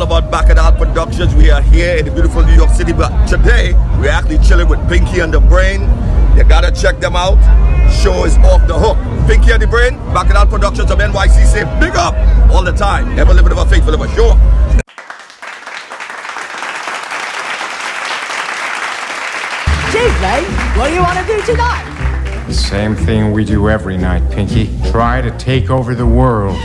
about Bacchanal Productions. We are here in the beautiful New York City, but today we're actually chilling with Pinky and the Brain. You gotta check them out. Show is off the hook. Pinky and the Brain, Bacchanal Productions of NYC say big up all the time. Ever living ever faithful, ever sure. Tuesday, what do you want to do tonight? The same thing we do every night, Pinky. Try to take over the world.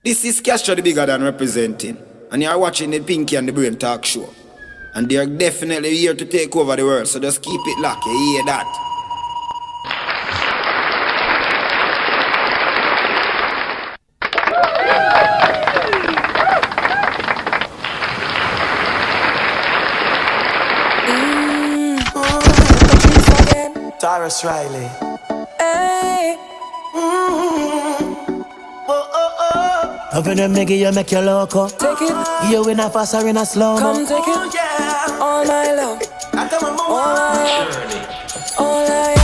This is Castro the Bigger Than representing, and you're watching the Pinky and the Brain talk show. And they're definitely here to take over the world, so just keep it locked, you hear that? Taurus Riley. Hey. Open them nigga, you make your loco. Take it. You in a fast or in a slow. Come take it. Yeah. All my love. All I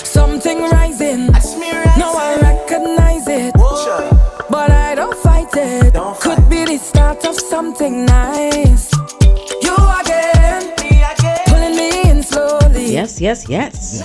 something rising. Now I recognize it. But I don't fight it. Could be the start of something nice. You again. Pulling me in slowly. Yes. Yeah,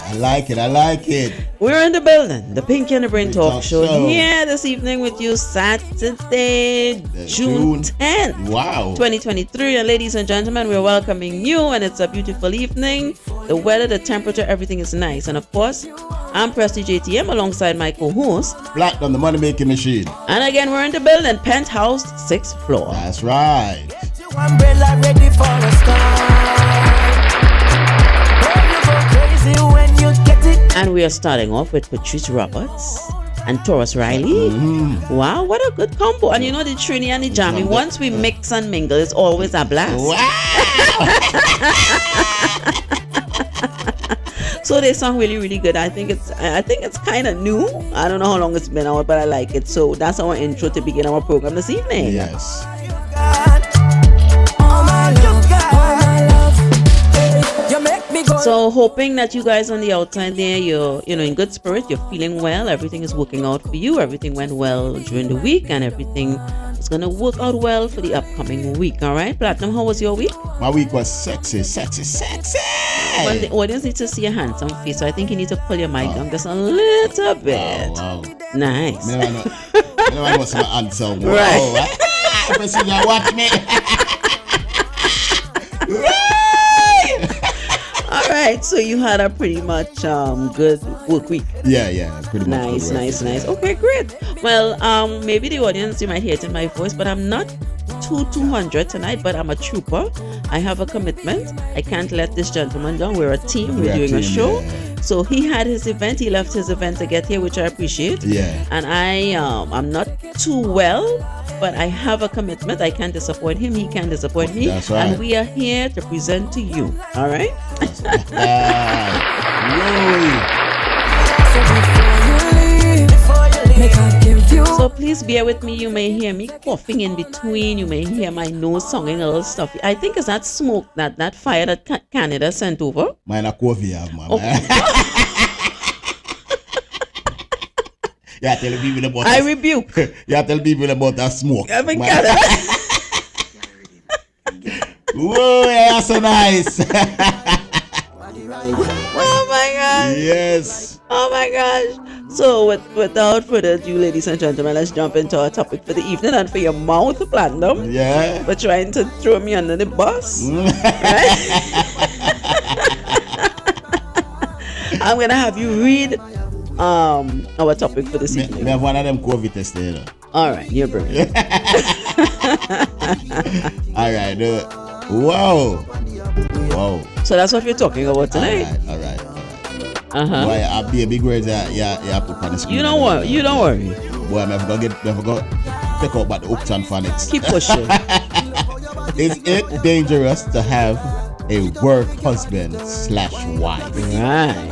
I like it. We're in the building, the Pinky and the Brain Talk Show. Here this evening with you, Saturday, June 10th. Wow. 2023. And ladies and gentlemen, we're welcoming you, and it's a beautiful evening. The weather, the temperature, everything is nice. And of course, I'm Prestige JTM alongside my co-host, Platinum, the money making machine. And again, we're in the building, penthouse, 6th floor. That's right. Umbrella ready for a start. And we are starting off with Patrice Roberts and Taurus Riley. Mm-hmm. Wow, what a good combo. And you know the Trini and the Jammy, once we mix and mingle, it's always a blast. Wow. So they sound really, really good. I think it's kind of new. I don't know how long it's been out, but I like it. So that's our intro to begin our program this evening. Yes. So hoping that you guys on the outside there, you're in good spirit, you're feeling well, everything is working out for you, everything went well during the week, and everything is gonna work out well for the upcoming week. All right, Platinum, how was your week? My week was sexy. Well, the audience needs to see your handsome face, so I think you need to pull your mic down just a little bit. Wow. Nice. I must have answer. Wow. Right. Watch me. All right, so you had a pretty much good work week. Yeah, pretty much. Nice. Okay, great. Well, maybe the audience, you might hear it in my voice, but I'm not 200 tonight, but I'm a trooper. I have a commitment. I can't let this gentleman down. We're a team. We're doing a show. Yeah. So he had his event. He left his event to get here, which I appreciate. Yeah. And I'm not too well, but I have a commitment. I can't disappoint him. He can't disappoint me. That's right. And we are here to present to you. All right? So please bear with me. You may hear me coughing in between. You may hear my nose songing a little stuff. I think it's that smoke, that fire that Canada sent over. Mine a coffee, man. Okay. Yeah, tell people about I rebuke. Yeah, tell people about that smoke. I think Canada. Whoa, yeah, so nice. Oh my gosh. Yes. Oh my gosh. So without further ado, ladies and gentlemen, let's jump into our topic for the evening. And for your mouth, Platinum. Yeah. For trying to throw me under the bus. Right? I'm gonna have you read our topic for this evening. We have one of them COVID tests there. All right, you're brilliant. All right. Wow. So that's what we're talking about tonight. All right. Uh-huh. Boy, I'll be a big word that you put on the screen. You don't worry. Boy, I'm never gonna take out about the hooks and phonics. Keep pushing. Is it dangerous to have a work husband/wife? Right.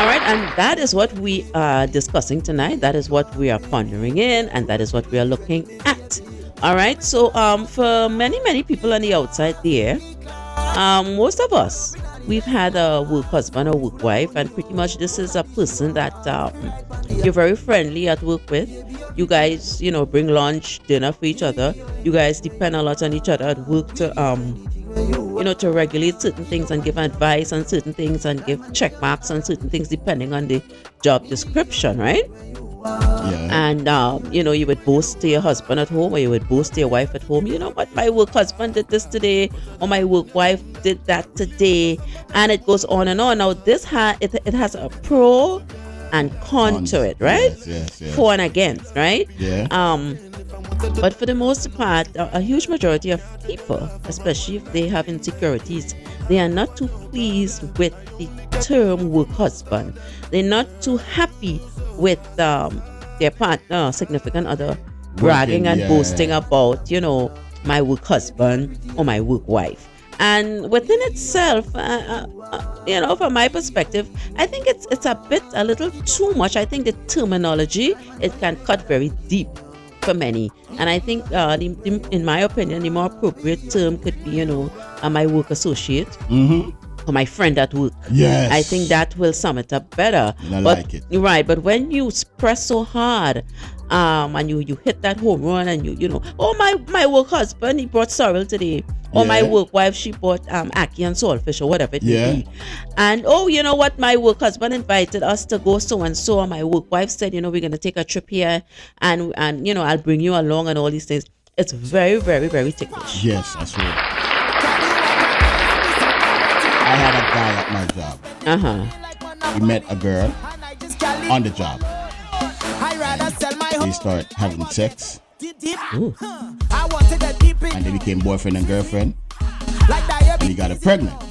All right, and that is what we are discussing tonight. That is what we are pondering in, and that is what we are looking at. All right, so for many people on the outside there, most of us we've had a work husband or work wife, and pretty much this is a person that you're very friendly at work with. You guys, bring lunch, dinner for each other. You guys depend a lot on each other at work to to regulate certain things and give advice on certain things and give check marks on certain things depending on the job description, right? Yeah. And you would boast to your husband at home, or you would boast to your wife at home. You know what, my work husband did this today, or my work wife did that today, and it goes on and on. Now this it has a pro and con to it, right? Yes. For and against, right? Yeah. But for the most part, a huge majority of people, especially if they have insecurities, they are not too pleased with the term work husband. They're not too happy with their partner, significant other, bragging and boasting about, my work husband or my work wife. And within itself, from my perspective, I think it's a little too much. I think the terminology, it can cut very deep for many, and I think in my opinion the more appropriate term could be my work associate or my friend at work. Yes, I think that will sum it up better. Like it, right? But when you press so hard and you hit that home run, and my work husband, he brought sorrel today, or my work wife, she bought ackee and saltfish or whatever it may be. And you know what, my work husband invited us to go so and so, and my work wife said, we're going to take a trip here, and I'll bring you along and all these things. It's very, very, very ticklish. Yes, I swear. I had a guy at my job. He met a girl on the job. They started having sex. Ooh. And they became boyfriend and girlfriend. And he got her pregnant.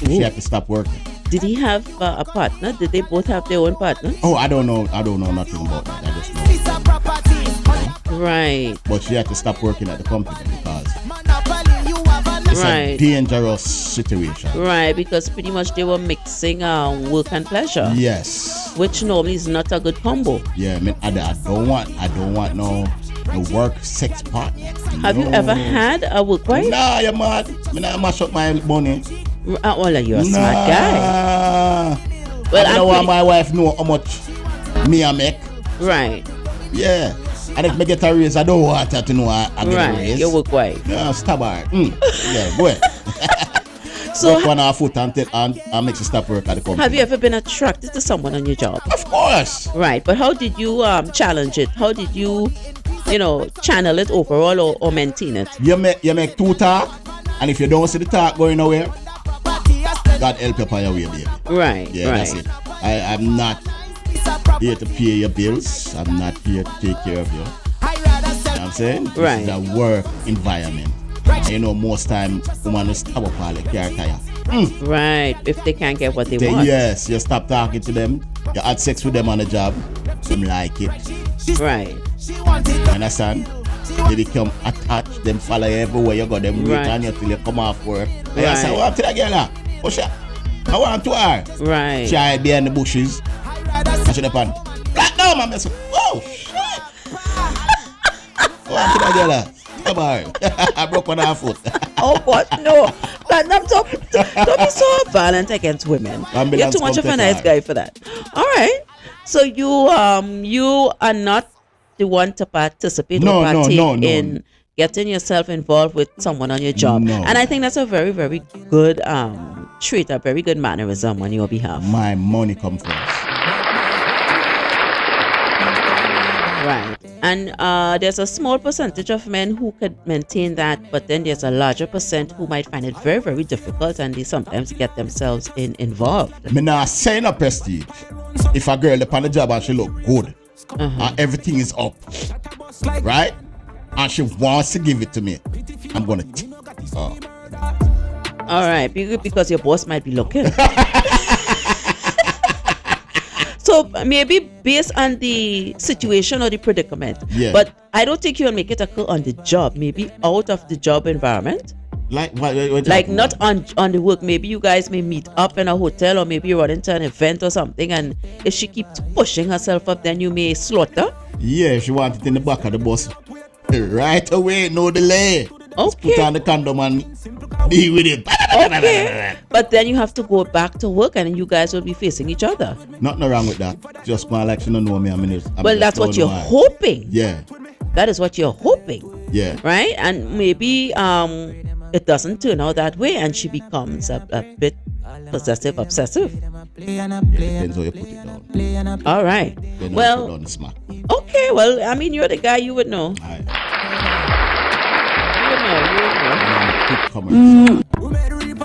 She had to stop working. Did he have a partner? Did they both have their own partner? Oh, I don't know nothing about that. I just know. Right. But she had to stop working at the company because it's right. a dangerous situation. Right, because pretty much they were mixing work and pleasure. Yes. Which normally is not a good combo. Yeah, I mean, I don't want no work sex partner. Have you ever had a work wife? Nah, you're mad. I mash up my money. Well, you're a smart guy. Well, I don't want my wife know how much me I make. Right. Yeah. And if I get a raise, I don't want her to know I get a raise. Your work wife. Yeah, stab her. Yeah, go ahead. So work on her foot and make her stop work at the company. Have you ever been attracted to someone on your job? Of course. Right, but how did you challenge it? How did you channel it overall or maintain it? You make two talk, and if you don't see the talk going nowhere, God help you on your way, baby. Right. Yeah, right. that's it. I'm not here to pay your bills. I'm not here to take care of you. You know what I'm saying? Right. This is a work environment. And most time, women will stop up all the car tire. Right, if they can't get what they Then want. yes, you stop talking to them. You had sex with them on the job. Them like it. Right. You understand? They become attached. Them follow you everywhere you go. Them wait on you till you come off work. And you say, what to that girl? Oh shit. I want to her. Right. She hide behind the bushes. I should have gone. Right now, my mess. Oh shit. I want to that girl. Come on. I broke one half foot. Oh, what? No. But don't be so violent against women. You're too much of a nice guy for that. All right. So you are not the one to participate or partake in getting yourself involved with someone on your job. No. And I think that's a very, very good trait, a very good mannerism on your behalf. My money comes first. Right. And there's a small percentage of men who could maintain that, but then there's a larger percent who might find it very, very difficult, and they sometimes get themselves involved. Me not saying a prestige. If a girl up on the job and she look good, and everything is up, right? And she wants to give it to me, I'm gonna. All right, because your boss might be looking. So maybe based on the situation or the predicament. Yeah. But I don't think you'll make it occur on the job. Maybe out of the job environment. Like what like not on the work. Maybe you guys may meet up in a hotel, or maybe you run into an event or something, and if she keeps pushing herself up, then you may slaughter. Yeah, she wants it in the back of the bus. Right away, no delay. Okay. Just put on the condom and Deal with it. Okay, but then you have to go back to work, and you guys will be facing each other. Nothing wrong with that. Just my election don't know me. Well, that's what you're hoping. Yeah. That is what you're hoping. Yeah. Right? And maybe it doesn't turn out that way, and she becomes a bit possessive, obsessive. Depends how you put it down. All right. Well, okay. Well, I mean, you're the guy. You would know.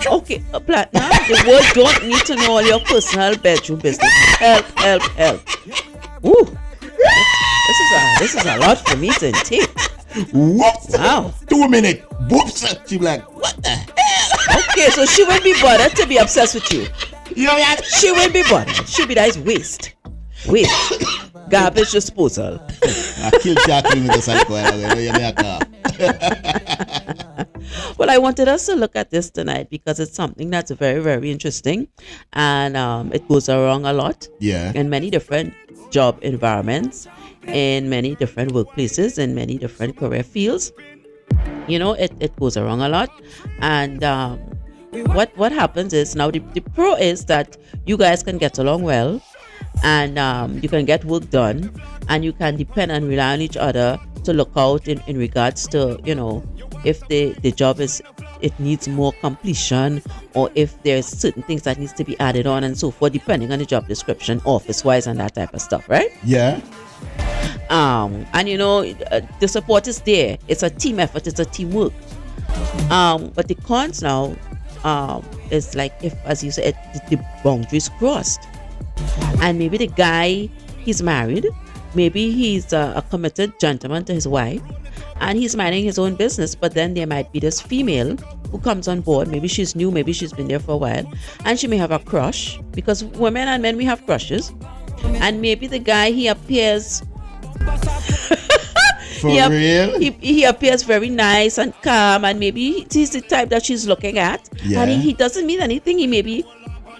Okay, Platinum, the world don't need to know all your personal bedroom business. Help. Ooh, this is a lot for me to take. Whoops. Wow. 2 minutes. Whoops. She be like, what the hell? Okay, so she will be bothered to be obsessed with you. You know that? She will be bothered. She'll be like, waste. Garbage disposal. I killed Jacqueline with the cycle. Well, I wanted us to look at this tonight because it's something that's very, very interesting, and it goes around a lot. Yeah. In many different job environments, in many different workplaces, in many different career fields. You know, it goes around a lot, and what happens is now the pro is that you guys can get along well, and you can get work done, and you can depend and rely on each other to look out in regards to, you know, if the job it needs more completion, or if there's certain things that needs to be added on and so forth, depending on the job description, office wise, and that type of stuff, right? Yeah. And you know, the support is there. It's a team effort. It's a teamwork. But the cons now is like, if, as you said, the boundaries crossed, and maybe the guy, he's married, maybe he's a committed gentleman to his wife, and he's minding his own business, but then there might be this female who comes on board. Maybe she's new, maybe she's been there for a while, and she may have a crush, because women and men, we have crushes. And maybe the guy, he appears For real? He appears very nice and calm, and maybe he's the type that she's looking at. Yeah. And he doesn't mean anything. He maybe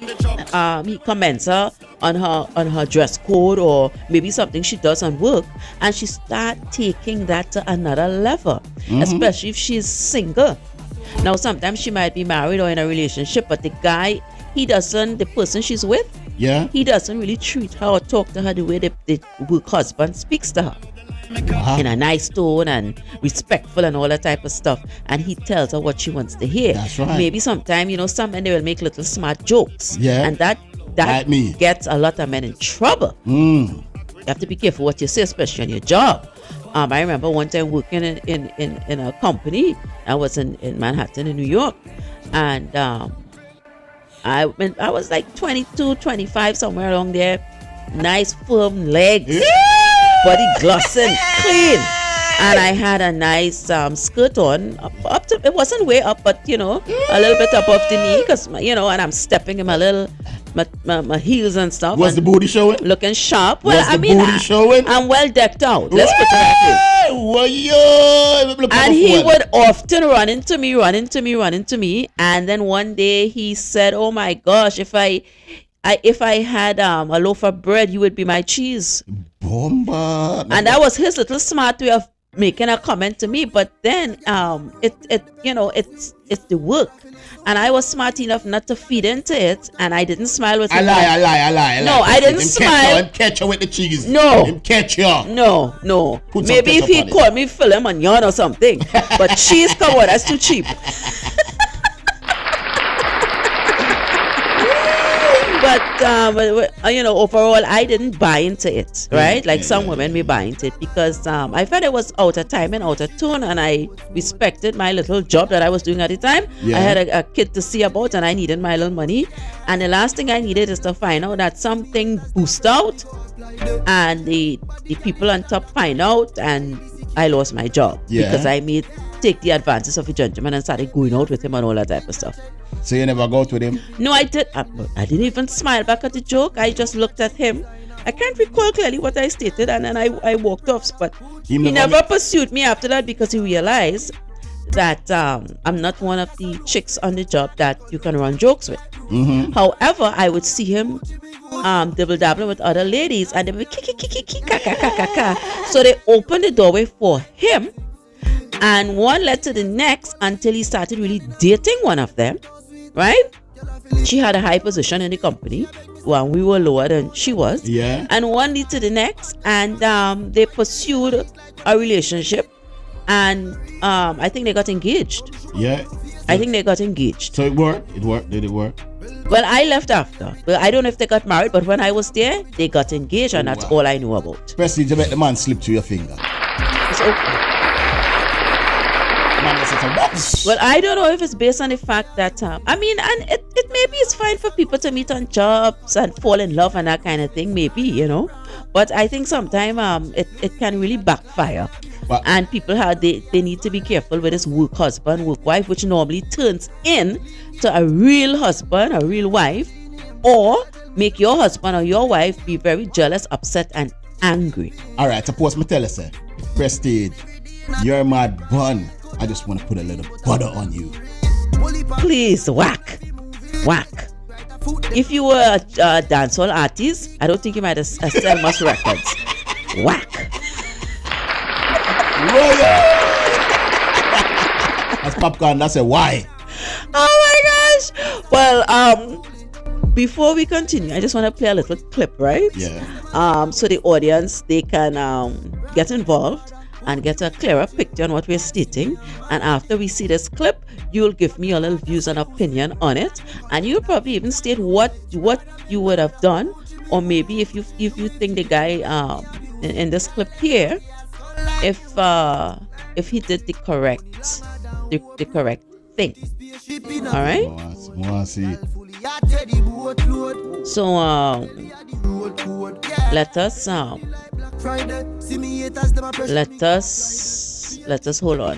he comments her on her dress code, or maybe something she does on work, and she start taking that to another level, especially if she's single. Now sometimes she might be married or in a relationship, but the guy, the person she's with, yeah, he doesn't really treat her or talk to her the way the work husband speaks to her. In a nice tone and respectful and all that type of stuff, and he tells her what she wants to hear. That's right. Maybe sometime, you know, some men, they will make little smart jokes, yeah, and that like me, gets a lot of men in trouble. You have to be careful what you say, especially on your job. I remember one time working in a company. I was in Manhattan in New York, and I was like 22, 25, somewhere along there. Nice firm legs, body glossing, clean, and I had a nice skirt on, up to, it wasn't way up, but you know, a little bit above the knee, because you know, and I'm stepping in my heels and stuff. Was the booty showing? Looking sharp. Well, Was the booty showing? I'm well decked out. Let's put it that way. And he would often run into me, and then one day he said, "Oh my gosh, if I had a loaf of bread, you would be my cheese." Bomba. And that was his little smart way of making a comment to me. But then it's the work, and I was smart enough not to feed into it, and I didn't smile with him. I lie. No, I didn't smile. Him catch her with the cheese. No. Him catch her. No. Put some Maybe if ketchup he on it. called me filet mignon or something. But cheese, come on, that's too cheap. But you know, overall, I didn't buy into it, right? Like some women may buy into it, because I felt it was out of time and out of tune, and I respected my little job that I was doing at the time. Yeah. I had a kid to see about, and I needed my little money, and the last thing I needed is to find out that something boost out, and the people on top find out, and I lost my job. Yeah. Because I take the advances of a gentleman and started going out with him and all that type of stuff. So you never go out with him? No, I did. I didn't even smile back at the joke. I just looked at him. I can't recall clearly what I stated, and then I walked off. But he never pursued me after that, because he realized that I'm not one of the chicks on the job that you can run jokes with. However, I would see him double dabbling with other ladies, and they would be kiki, so they opened the doorway for him, And one led to the next until he started really dating one of them, right? She had a high position in the company while we were lower than she was. Yeah. And one led to the next, and they pursued a relationship, and I think they got engaged. Yeah. I think they got engaged. So it worked? It worked? Did it work? Well, I left after. Well, I don't know if they got married, but when I was there, they got engaged, and that's all I knew about. Prestige, you make the man slip through your finger. It's okay. Man, that's a box. Well, I don't know if it's based on the fact that I mean, and it maybe it's fine for people to meet on jobs and fall in love and that kind of thing, maybe, you know. But I think sometimes it can really backfire. But, and people they need to be careful with this work husband, work wife, which normally turns in to a real husband, a real wife, or make your husband or your wife be very jealous, upset, and angry. all right, suppose me tell you, say, Prestige, you're my bun. I just want to put a little butter on you. Please, whack. If you were a dancehall artist, I don't think you might have sell much records. Whack. That's popcorn. That's a why. Oh my gosh. Well, before we continue, I just want to play a little clip, right? Yeah. So the audience, they can get involved and get a clearer picture on what we're stating. And after we see this clip, you'll give me a little views and opinion on it, and you'll probably even state what you would have done, or maybe if you think the guy in this clip here, if he did the correct thing. All right. So let us hold on.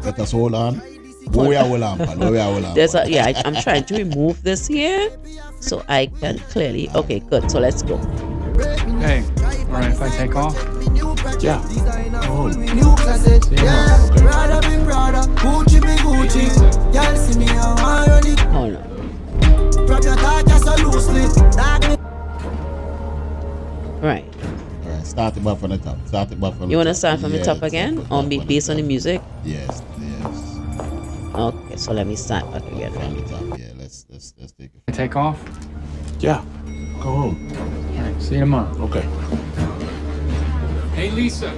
Let us hold on. Where we are hold on, pal. Where we are hold on. I'm trying to remove this here so I can clearly. Okay, good. So let's go. Hey, alright if I take off? Yeah. Oh. Hold on. Right. Alright, start it back from the top. You want to start from the top again? Or be based on the music? Yes. Okay, so let me start back again. From the top, yeah. Let's take it. Take off? Yeah. Go home. Alright, see you tomorrow. Okay. Hey Lisa.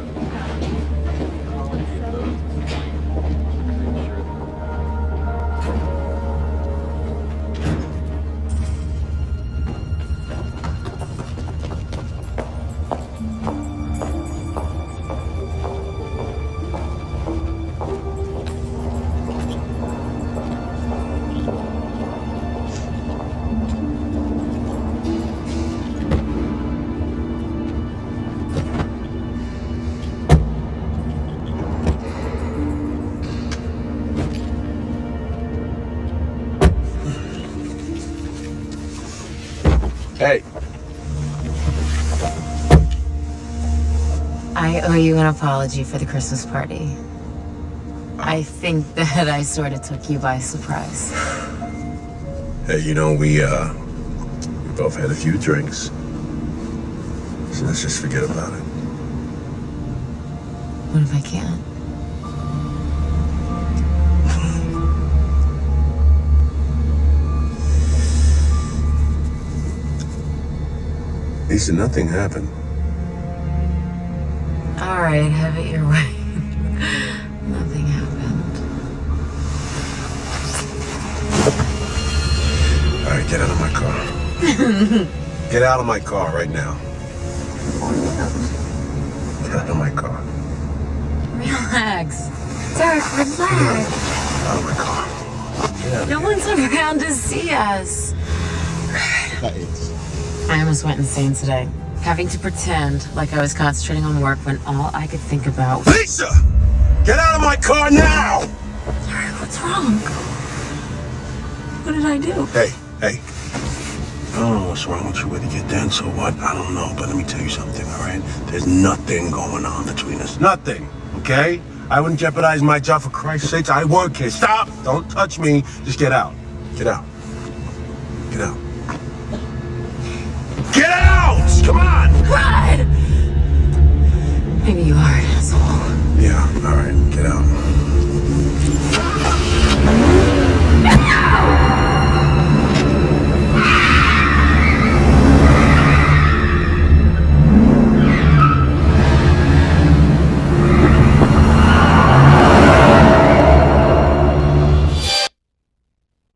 Hey. I owe you an apology for the Christmas party. I think that I sort of took you by surprise. Hey, you know, we both had a few drinks. So let's just forget about it. What if I can't? Lisa, nothing happened. All right, have it your way. Nothing happened. All right, get out of my car. Get out of my car right now. Get out of my car. Relax. Derek, relax. Out of my car. No one's around to see us. That is. I almost went insane today. Having to pretend like I was concentrating on work when all I could think about was... Lisa! Get out of my car now! Derek, what's wrong? What did I do? Hey. I don't know what's wrong with you, whether you're dense or what, I don't know, but let me tell you something, all right? There's nothing going on between us. Nothing, okay? I wouldn't jeopardize my job for Christ's sakes. I work here. Stop! Don't touch me. Just get out. Get out. Get out. Get out! Come on! God! Maybe you are an asshole. Yeah, all right, get out.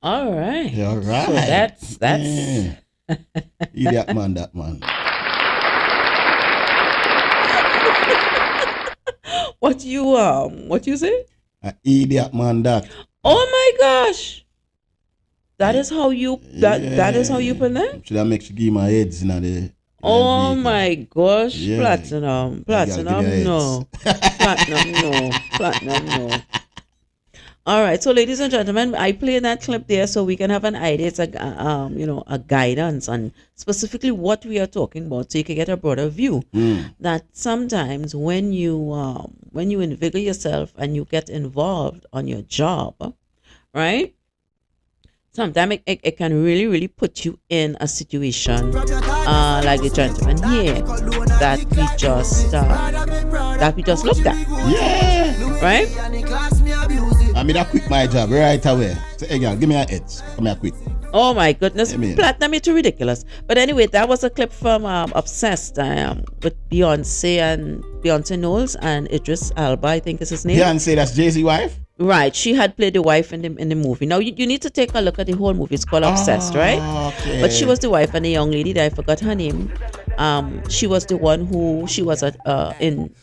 All right. Yeah, all right. So that's Yeah. Idiot man, that man. what you say? Idiot man, that. Oh my gosh. That is how you that is how you pronounce? Should I make you give my heads in the Oh my gosh, Yeah. platinum You gotta give me no, platinum no. All right, so ladies and gentlemen, I play that clip there so we can have an idea. It's a guidance on specifically what we are talking about, so you can get a broader view. That sometimes when you invigorate yourself and you get involved on your job, right? Sometimes it can really, really put you in a situation like the gentleman here that we just looked at. Yeah. Right? I mean, I quit my job right away. So, hey, girl, give me a heads. Come here quick. Oh my goodness, Amen. platinum, it's ridiculous. But anyway, that was a clip from Obsessed with Beyonce Knowles and Idris Elba, I think is his name. Beyonce, that's Jay-Z wife? Right, she had played the wife in the movie. Now you need to take a look at the whole movie. It's called Obsessed, right? Okay. But she was the wife, and the young lady that I forgot her name. She was the one who she was in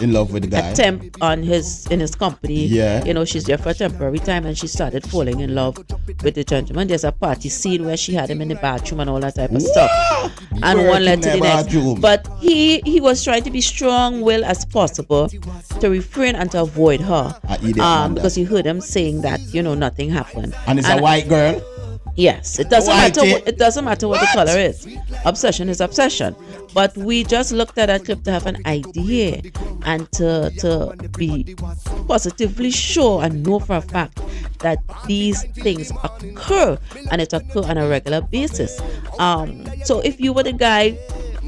love with the guy. A temp in his company. Yeah. You know, she's there for a temporary time, and she started falling in love with the gentleman. There's a party scene where she had him in the bathroom and all that type of stuff. And one led to the next. But he was trying to be strong-willed as possible to refrain and to avoid her. Because he heard him saying that nothing happened. And it's a white girl. Yes, it doesn't matter. It doesn't matter what the color is. Obsession is obsession. But we just looked at that clip to have an idea and to be positively sure and know for a fact that these things occur, and it occur on a regular basis. So if you were the guy,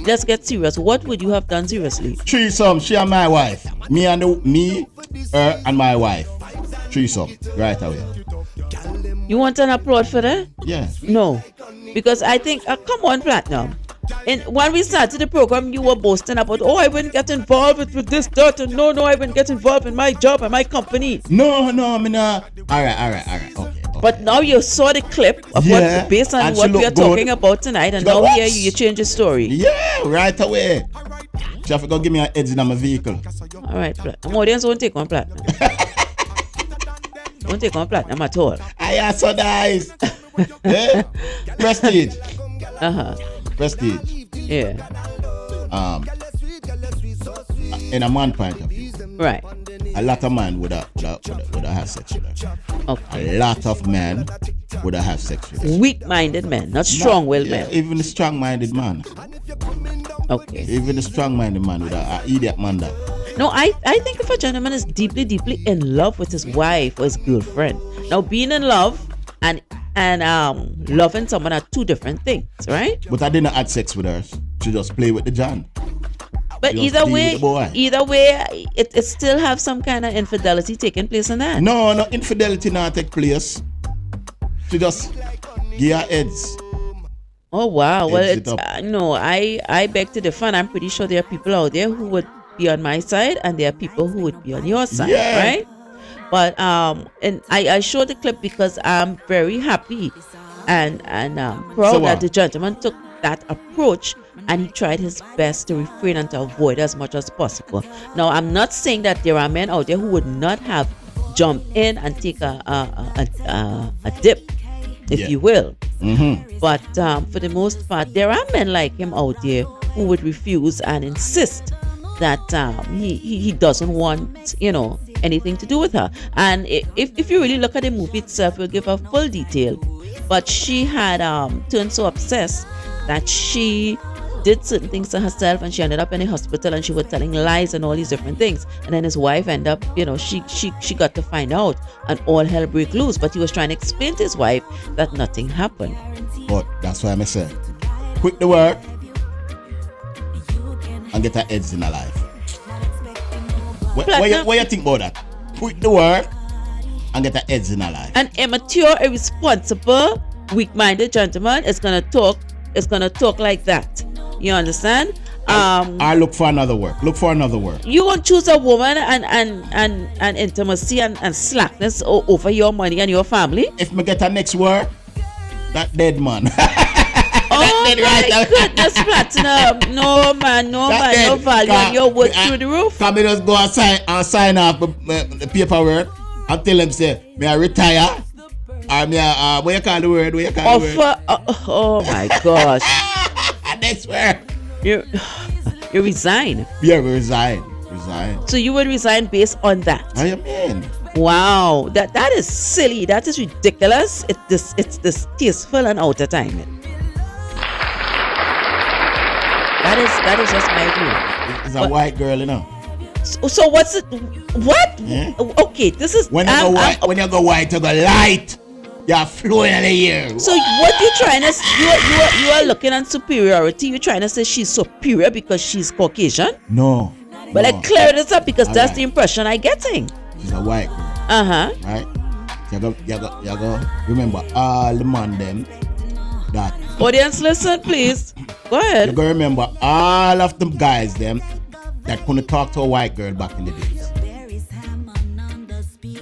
let's get serious. What would you have done seriously? Threesome, she and my wife. Me, her, and my wife. Threesome, right away. You want an applaud for that? Yeah. No, because I think, come on, Platinum. And when we started the program, you were boasting about, I wouldn't get involved with this, that, and no, I wouldn't get involved in my job and my company. No, me not. All right. Okay. But now you saw the clip of based on what we are talking about tonight, and now here you change the story. Yeah, right away. She have to go give me an edge in my vehicle. All right, Platinum. Audience won't take on Platinum. Don't take on Platinum at all. I am so nice. Yeah? Prestige. Prestige. Yeah. In a man point of view. Right. A lot of men would have had sex with her. Okay. A lot of men would have had sex with her. Weak-minded men, not strong-willed men. Even the strong-minded man. Okay. Even the strong-minded man would have an idiot man that. No, I think if a gentleman is deeply, deeply in love with his wife or his girlfriend, now being in love and loving someone are two different things, right? But I didn't have sex with her. She just play with the John. But either way, it still have some kind of infidelity taking place in that. No infidelity not take place. She just give her heads. Oh wow! Well, it's no. I beg to differ. I'm pretty sure there are people out there who would be on my side, and there are people who would be on your side, right? But and I showed the clip because I'm very happy and proud that the gentleman took that approach, and he tried his best to refrain and to avoid as much as possible. Now, I'm not saying that there are men out there who would not have jumped in and take a dip, if you will. Mm-hmm. But for the most part, there are men like him out there who would refuse and insist that he doesn't want anything to do with her. And if you really look at the movie itself, we'll give a full detail. But she had turned so obsessed that she did certain things to herself, and she ended up in a hospital, and she was telling lies and all these different things. And then his wife ended up, she got to find out, and all hell break loose. But he was trying to explain to his wife that nothing happened. But that's why I say, quit the work and get her heads in her life. What you think about that? Put the work and get the edge in our life. An immature, irresponsible, weak-minded gentleman is gonna talk like that. You understand? I look for another work. You gonna choose a woman and intimacy and slackness over your money and your family? If me get a next work, that dead man. Oh my goodness, Platinum. No man, no value on your work through the roof. Come me just go and sign off the paperwork and tell them say, me I retire. Or me what you call the word? Oh my gosh. Next work. You resign. Yeah, we resign. So you would resign based on that? I mean. Wow, that is silly. That is ridiculous. It's distasteful and out of time. That is just my view. It's a white girl, you know. So what's it? What? Yeah. Okay, this is when you go white, you go light. You're flowing in the air. So what you trying to? You are looking at superiority. You're trying to say she's superior because she's Caucasian? No. But I clear this up because that's the impression I'm getting. She's a white girl. Right. You go. Remember all the man them that. Audience, listen, please. Go ahead. You gotta remember all of them guys them that couldn't talk to a white girl back in the days.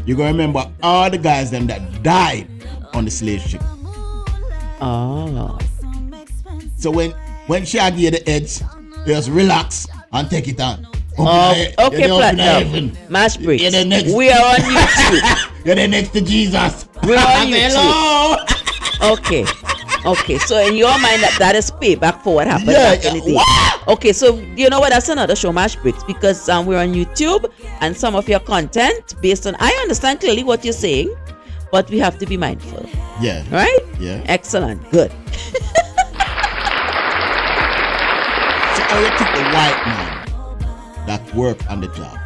You gotta remember all the guys them that died on the slave ship. Oh. So when she give you the edge, just relax and take it on. Okay, Platinum. Mash breaks. We are on YouTube. You're the next to Jesus. We are on YouTube. Okay, so in your mind that is payback for what happened back in the day. Okay, so you know what? That's another show, Mash Breaks, because we're on YouTube and some of your content based on. I understand clearly what you're saying, but we have to be mindful. Yeah. Right? Yeah. Excellent. Good. So how you think the white man that work on the job,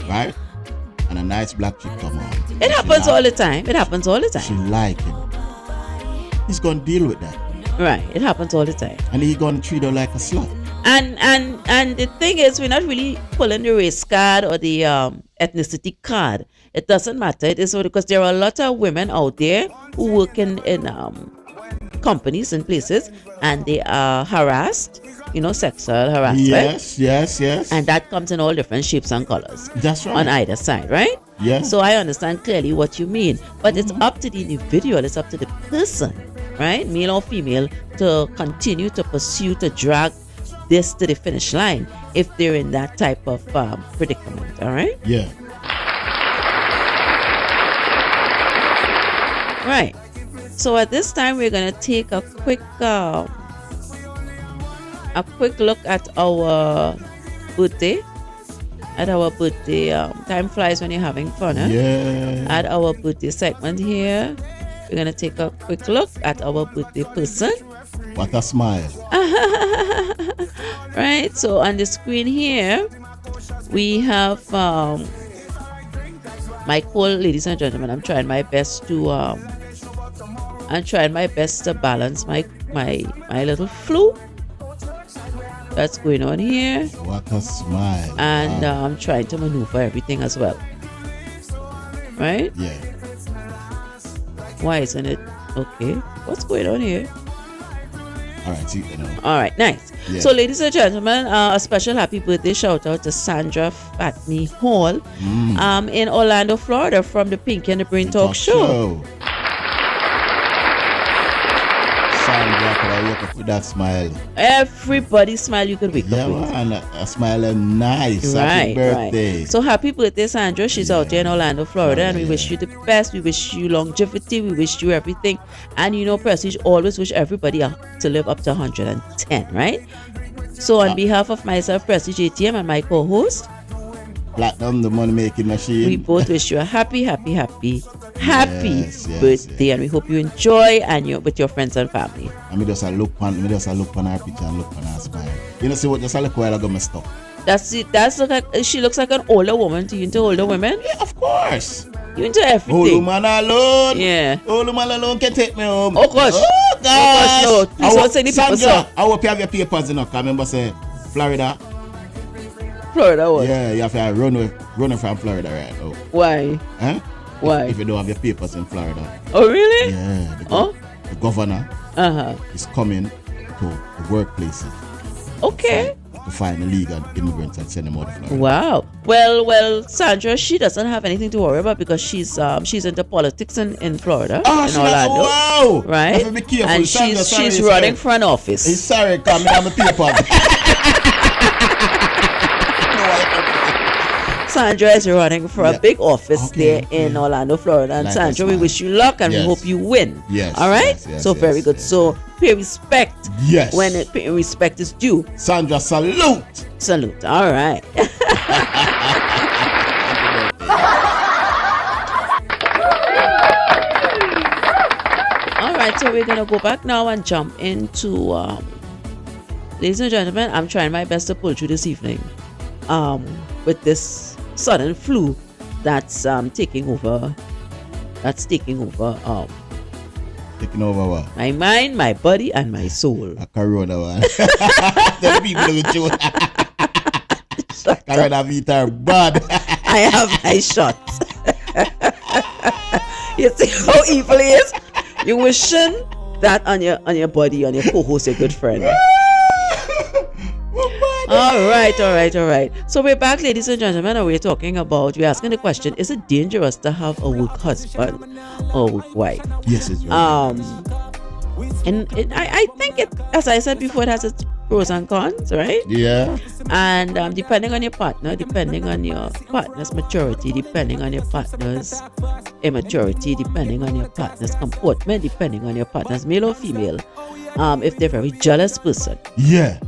right? And a nice black chick come on. It happens all the time. She like him. He's gonna deal with that. Right. It happens all the time. And he's gonna treat her like a slut. And the thing is, we're not really pulling the race card or the ethnicity card. It doesn't matter. It is because there are a lot of women out there who work in companies and places, and they are harassed. Sexual harassment. Yes. And that comes in all different shapes and colors. That's right. On either side, right? Yeah. So I understand clearly what you mean, but it's up to the individual. It's up to the person, right, male or female, to continue to pursue, to drag this to the finish line if they're in that type of predicament. All right. Yeah. Right. So at this time, we're gonna take a quick look at our birthday. At our birthday, time flies when you're having fun, huh? Yeah. At our birthday segment here, we're gonna take a quick look at our birthday person. What a smile. Right. So on the screen here, we have my call, ladies and gentlemen. I'm trying my best to balance my little flu that's going on here. What a smile. And I'm trying to maneuver everything as well. Right? Yeah. Why isn't it? Okay. What's going on here? All right, see, All right, nice. Yeah. So, ladies and gentlemen, a special happy birthday shout out to Sandra Fatney Hall in Orlando, Florida, from the Pinky and the Brain Talk Show. Sandra, could I wake up with that smile? Everybody smile you could wake up with. Yeah, and a smile and nice. Happy birthday. Right. So happy birthday, Sandra. She's out here in Orlando, Florida, and we wish you the best. We wish you longevity. We wish you everything. And Prestige always wish everybody to live up to 110, right? So on behalf of myself, Prestige ATM, and my co-host, Platinum, the money-making machine, we both wish you a happy birthday, and we hope you enjoy and with your friends and family. And me just look on her picture and look on her smile. See what? Just a look while I got my stuff. That's it. She looks like an older woman. Do you into older women? Yeah, of course. You into everything. Old woman alone. Yeah. Old woman alone can take me home. Oh gosh. Oh gosh. No. Please don't say any people. Sandra, I hope you have your papers enough. I remember say Florida. Florida what? Yeah, you have to run from Florida right now. Why? Huh? Why? If you don't have your papers in Florida. Oh, really? Yeah. The governor is coming to the workplaces. Okay. To find illegal immigrants and send them out of Florida. Wow. Well, Sandra, she doesn't have anything to worry about because she's into politics in Florida, in Orlando. Wow. Right? I have to be careful. And Sandra, she's running for an office. He's sorry, come on my paper. Sandra is running for a big office there in Orlando, Florida. And Sandra, we wish you luck and we hope you win. Yes. All right? Yes, very good. So pay respect when respect is due. Sandra, salute. Salute. All right. All right, so we're going to go back now and jump into, ladies and gentlemen, I'm trying my best to pull through this evening with this sudden flu that's taking over Taking over what? my mind, my body, and my soul. A corona one. The people with you. Coronavirus are bad. I have my shots. You see how evil it is? You wishing that on your body, on your co-host, your good friend. All right. So we're back, ladies and gentlemen, and we're asking the question, is it dangerous to have a work husband or work wife? Yes, it's right. And I think it, as I said before, it has its pros and cons, right? Yeah. And depending on your partner, depending on your partner's maturity, depending on your partner's immaturity, depending on your partner's comportment, depending on your partner's male or female, if they're a very jealous person. Yeah.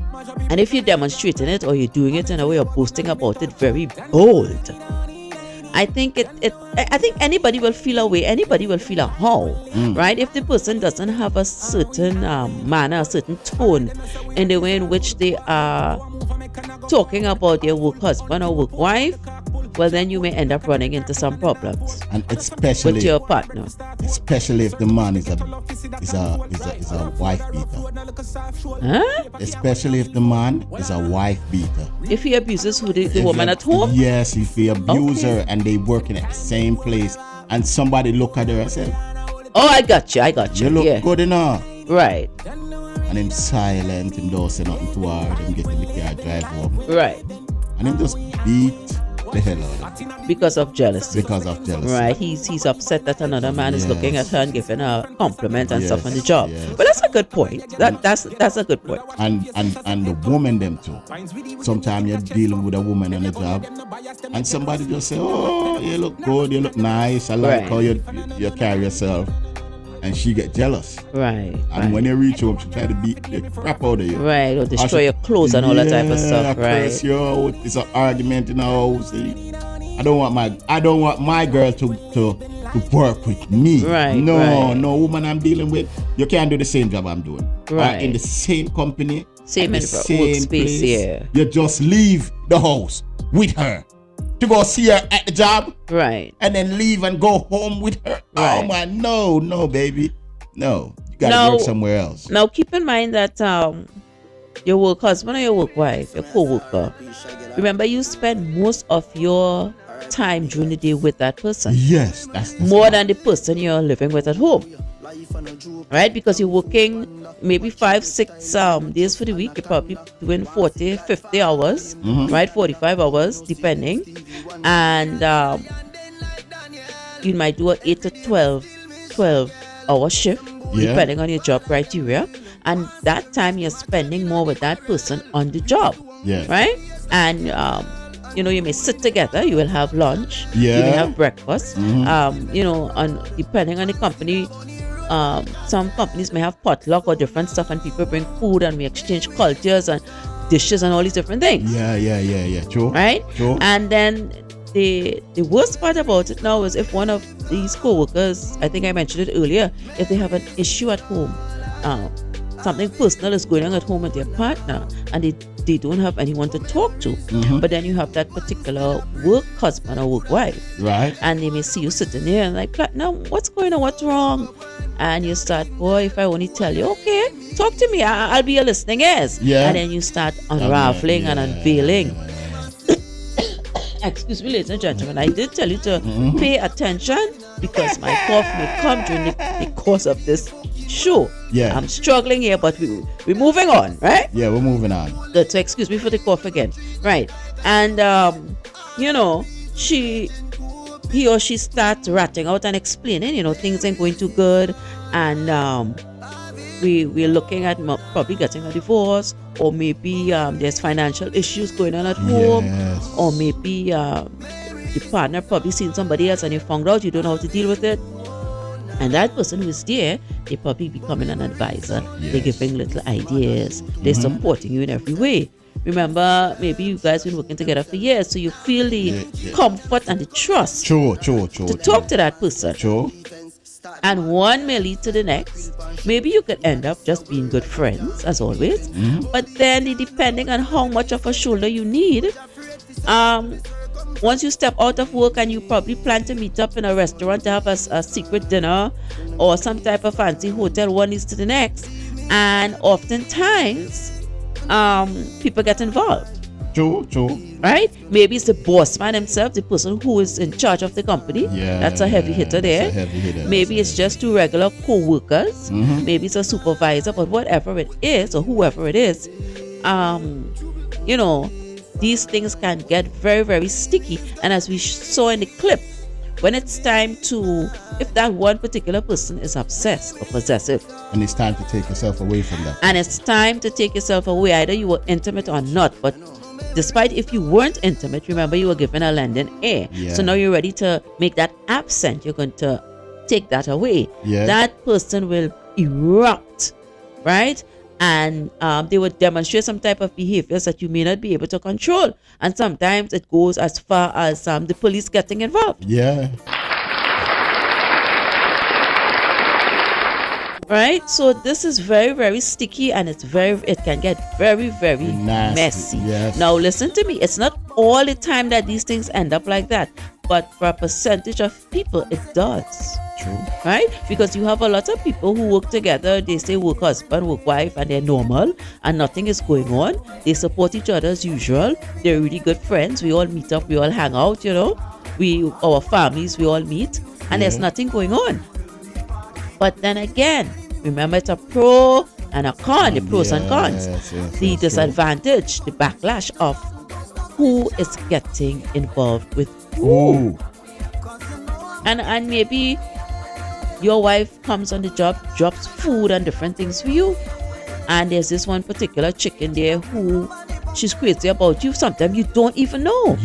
And if you're demonstrating it or you're doing it in a way of boasting about it very bold, I think I think anybody will feel a way, anybody will feel a how, right? If the person doesn't have a certain manner, a certain tone in the way in which they are talking about their work husband or work wife, well, then you may end up running into some problems. And especially with your partner. Especially if the man is a wife beater. Huh? Especially if the man is a wife beater. If he abuses the woman at home? Yes, if he abuses her and they working at the same place and somebody look at her and say, oh, I got you. You look good enough. Right. And him silent, him don't say nothing to her, him get in the car, drive home. Right. And him just beat the hell out of her. Because of jealousy. Right. He's upset that another man is looking at her and giving her compliments and stuff on the job. But that's a good point. That's a good point. And the woman them too. Sometimes you're dealing with a woman on the job and somebody just say, oh, you look good, you look nice, I like how you carry yourself. And she get jealous. Right. And when you reach home, she try to beat the crap out of you. Right. Or destroy your clothes and all that type of stuff. Right. You out. It's an argument in our house. I don't want my girl to work with me. Right. No woman I'm dealing with. You can't do the same job I'm doing. Right. In the same company. Same workspace. Place, yeah. You just leave the house with her. To go see her at the job, right, and then leave and go home with her. Right. Oh my, no, baby, no. You gotta work somewhere else. Now, keep in mind that your work husband or your work wife, your co-worker, remember you spend most of your time during the day with that person. Yes, that's more than the person you're living with at home. Right, because you're working maybe 5-6 days for the week. You're probably doing 40-50 hours, right, 45 hours depending, and you might do an 8 to 12 hour shift depending on your job criteria, and that time you're spending more with that person on the job, right? And you may sit together, you will have lunch, you may have breakfast, and depending on the company, some companies may have potluck or different stuff, and people bring food and we exchange cultures and dishes and all these different things. Yeah. True. Right? True. And then the worst part about it now is if one of these co-workers, I think I mentioned it earlier, if they have an issue at home, something personal is going on at home with their partner, and they don't have anyone to talk to, but then you have that particular work husband or work wife, right? And they may see you sitting there and like, Platinum, what's going on? What's wrong? And you start, boy, if I only tell you, okay, talk to me, I'll be a listening ears. Yeah. And then you start unraveling and unveiling excuse me, ladies and gentlemen, I did tell you to pay attention because my cough may come during the course of this show. Yeah. I'm struggling here, but we're moving on, right? Yeah, we're moving on. Good. So excuse me for the cough again. Right. And he or she starts ratting out and explaining, things ain't going too good, and we're looking at probably getting a divorce, or maybe there's financial issues going on at home, or maybe the partner probably seen somebody else and you found out you don't know how to deal with it. And that person who's there, they probably becoming an advisor. They're giving little ideas. They're supporting you in every way. Remember, maybe you guys been working together for years, so you feel the comfort and the trust to talk to that person. And one may lead to the next. Maybe you could end up just being good friends, as always. But then, depending on how much of a shoulder you need, once you step out of work and you probably plan to meet up in a restaurant to have a secret dinner or some type of fancy hotel, one leads to the next. And oftentimes, people get involved. True. Right? Maybe it's the boss man himself, the person who is in charge of the company. That's a heavy hitter there. Maybe it's just two regular co-workers. Maybe it's a supervisor, but whatever it is, or whoever it is, these things can get very, very sticky. And as we saw in the clip, when it's time to, if that one particular person is obsessed or possessive, and it's time to take yourself away from that. And it's time to take yourself away, either you were intimate or not. But despite if you weren't intimate, remember you were given a lending ear. So now you're ready to make that absent. You're going to take that away. That person will erupt, right? And they would demonstrate some type of behaviors that you may not be able to control. And sometimes it goes as far as the police getting involved. Right? So this is very, very sticky, and it can get very, very messy. Now listen to me. It's not all the time that these things end up like that. But for a percentage of people, it does. Right? Because you have a lot of people who work together. They say work husband, work wife, and they're normal and nothing is going on. They support each other as usual. They're really good friends. We all meet up, we all hang out, our families, we all meet, and there's nothing going on. But then again, remember, it's a pro and a con, the pros and cons. The disadvantage, the backlash of who is getting involved with who. And maybe your wife comes on the job, drops food and different things for you. And there's this one particular chick in there who she's crazy about you. Sometimes you don't even know.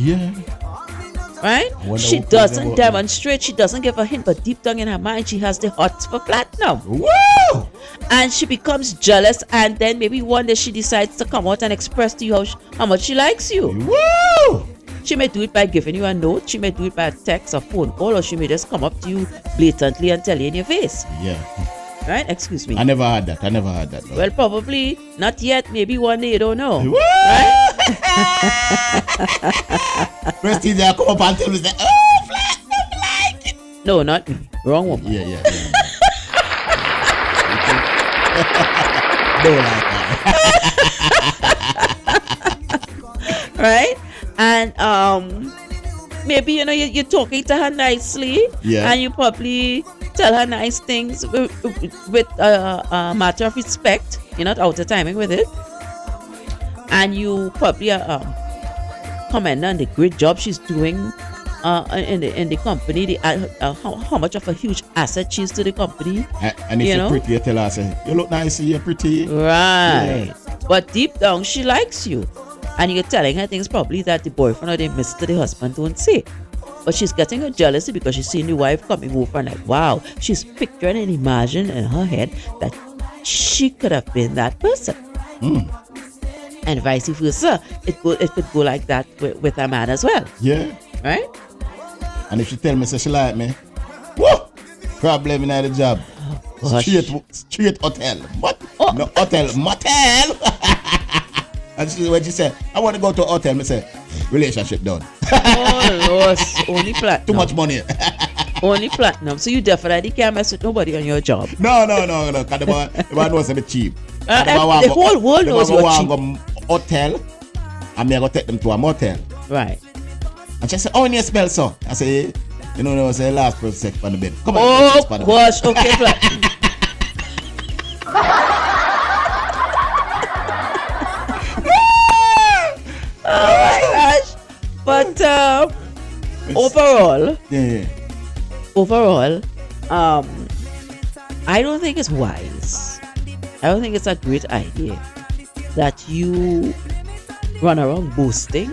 Right? She doesn't demonstrate, she doesn't give a hint, but deep down in her mind, she has the hots for platinum. And she becomes jealous, and then maybe one day she decides to come out and express to you how much she likes you. She may do it by giving you a note, she may do it by a text or phone call, or she may just come up to you blatantly and tell you in your face. Right? Excuse me. I never had that. Though. Well, probably not yet. Maybe one day, you don't know. Right? Prestige, I come up and tell me, oh, flat, don't like it. No, not me. Wrong woman. Yeah. Don't like that. Right? And maybe you're talking to her nicely, and you probably tell her nice things with a matter of respect. You're not out of timing with it, and you probably comment on the great job she's doing in the company, how much of a huge asset she is to the company. And if you're pretty, you tell her, say, you look nice, you're pretty. Right. But deep down, she likes you. And you're telling her things probably that the boyfriend or the mister, the husband don't say. But she's getting a jealousy because she's seeing the wife coming over and like, wow, she's picturing and imagining in her head that she could have been that person. And vice versa. It could go like that with a man as well. Right? And if she tell me so she like me, whoa, problem in the job. Straight hotel. What? No hotel, motel. And when she said, I want to go to a hotel, I say, relationship done. Oh, Lord. Only platinum. Too much money. Only platinum. So you definitely can't mess with nobody on your job. No. Because the man knows I'm cheap. The whole world knows you're cheap. Go hotel, and me I go take them to a motel. Right. And she said, "Oh, you spell so?" I say, "You know, I say last person sex on the bed. Come on." Oh gosh, okay, Platinum. Oh my gosh. But overall, I don't think it's wise. I don't think it's a great idea that you run around boasting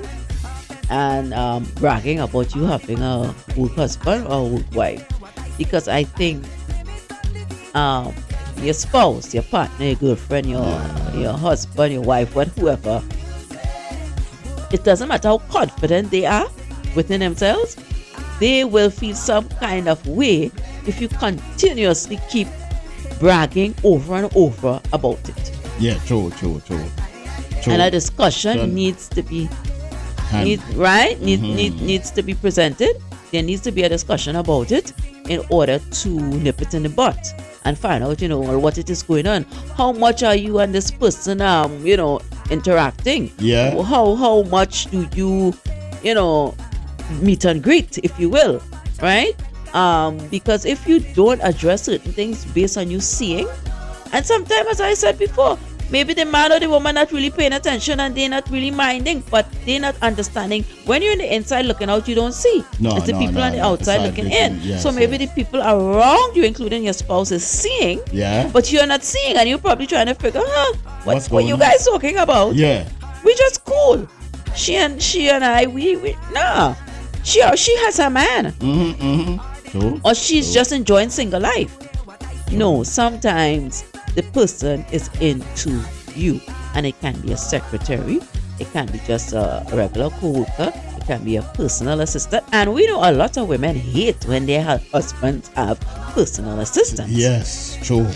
and bragging about you having a good husband or a good wife, because I think your spouse, your partner, your girlfriend, your husband, your wife, whoever, it doesn't matter how confident they are within themselves, they will feel some kind of way if you continuously keep bragging over and over about it. Yeah, true. And a discussion needs to be needs to be presented. There needs to be a discussion about it in order to nip it in the bud and find out, what it is going on. How much are you and this person, interacting? Yeah. How much do you, meet and greet, if you will, right? Because if you don't address certain things based on you seeing, and sometimes, as I said before, maybe the man or the woman not really paying attention and they're not really minding, but they're not understanding. When you're in the inside looking out, you don't see. It's the people on the outside looking in. Yes, so maybe the people around you, including your spouse, is seeing, but you're not seeing, and you're probably trying to figure, what you guys talking about? Yeah. We just cool. She and I, nah. She has a man. True. Or she's just enjoying single life. No, sometimes the person is into you, and it can be a secretary, it can be just a regular co-worker, it can be a personal assistant, and we know a lot of women hate when their husbands have personal assistants. Yes, true.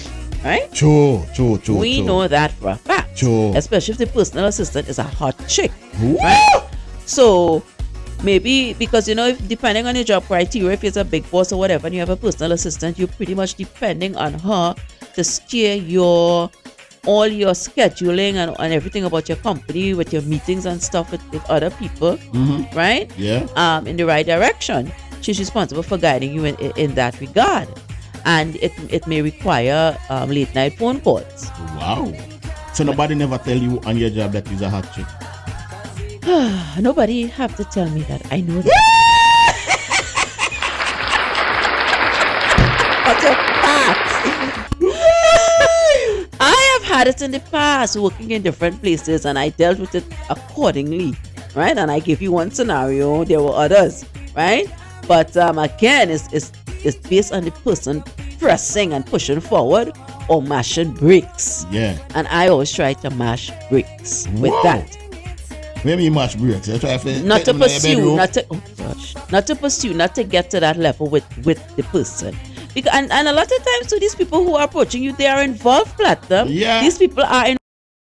Right? True. We know that for a fact. True. Especially if the personal assistant is a hot chick. What? Right? So maybe because if depending on your job criteria, if it's a big boss or whatever and you have a personal assistant, you're pretty much depending on her to steer all your scheduling and everything about your company with your meetings and stuff with other people, right? Yeah. In the right direction. She's responsible for guiding you in that regard, and it may require late night phone calls. Wow. So nobody never tell you on your job that he's a hot chick? Nobody have to tell me that. I know that. What's a fact? I have had it in the past, working in different places, and I dealt with it accordingly, right? And I give you one scenario. There were others, right? But again, it's based on the person pressing and pushing forward or mashing brakes. Yeah. And I always try to mash brakes with that. Maybe you mash brakes. Not to pursue, not to get to that level with the person. Because, and a lot of times, so these people who are approaching you, they are involved, Platinum. Yeah. These people are in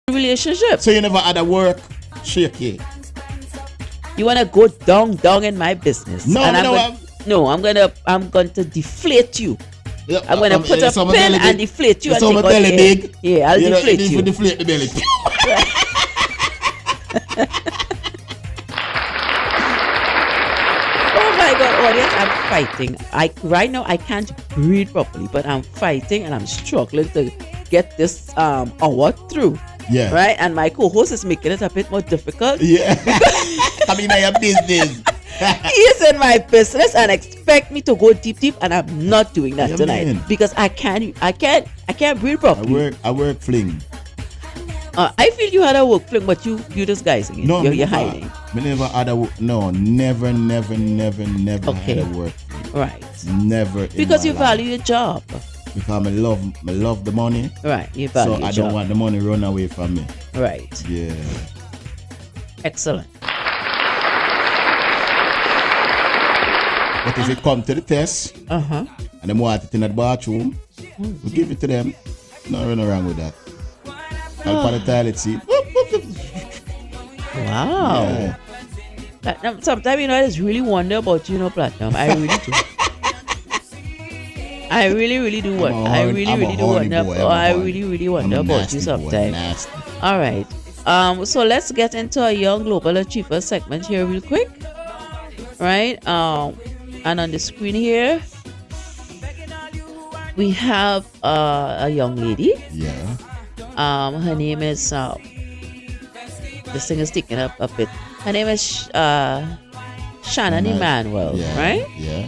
relationships. So you never had a work shaky? You wanna go down in my business? No, I'm going to deflate you. Yeah, I'm going to put a pin and deflate you. So my belly big. Yeah, I'll deflate you. Deflate the belly. Oh my God, audience, I'm fighting. Right now I can't breathe properly, but I'm fighting and I'm struggling to get this hour through. Yeah. Right? And my co-host is making it a bit more difficult. Yeah. I mean, I have business. He is in my business and expect me to go deep, and I'm not doing that tonight, man. Because I can't breathe properly. I work fling. I feel you had a work fling, but you disguising it. No, you're hiding. Me never had a work. No, never Okay. had a work fling. Right. Never. Because you value your job. Because I love the money. Right. You value your job. So I don't want the money run away from me. Right. Yeah. Excellent. But if it come to the test, and them want it in the bathroom, we give it to them. Nothing wrong with that. I'll put the toilet seat. Wow. Yeah. Sometimes, I just really wonder about Platinum. I really do. I really do wonder. I really wonder about you sometimes. All right. So let's get into a young global achiever segment here real quick. right? And on the screen here, we have a young lady. Yeah. Her name is this thing is taking up a bit. Her name is Shannon Emmanuel, Yeah. right? Yeah.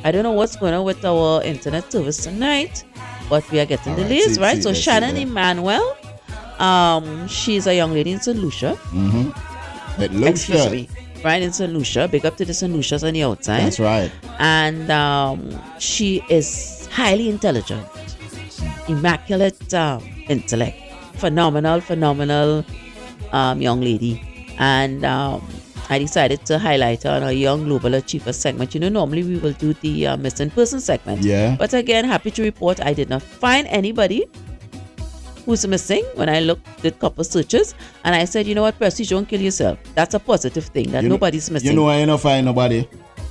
I don't know what's going on with our internet service tonight, but we are getting All right, delays, right? So let's Shannon see that. Emmanuel, she's a young lady in St. Lucia. But Excuse Lucia. me. Right in St. Lucia. Big up to the St. Lucias on the outside. That's right. And she is highly intelligent, immaculate intellect, phenomenal young lady. And I decided to highlight her on our Young Global Achiever segment. You know, normally we will do the missing person segment. Yeah. But again, happy to report I did not find anybody who's missing when I did couple searches, and I said, you know what, Prestige, don't kill yourself. That's a positive thing that nobody's missing. You know why you don't find nobody?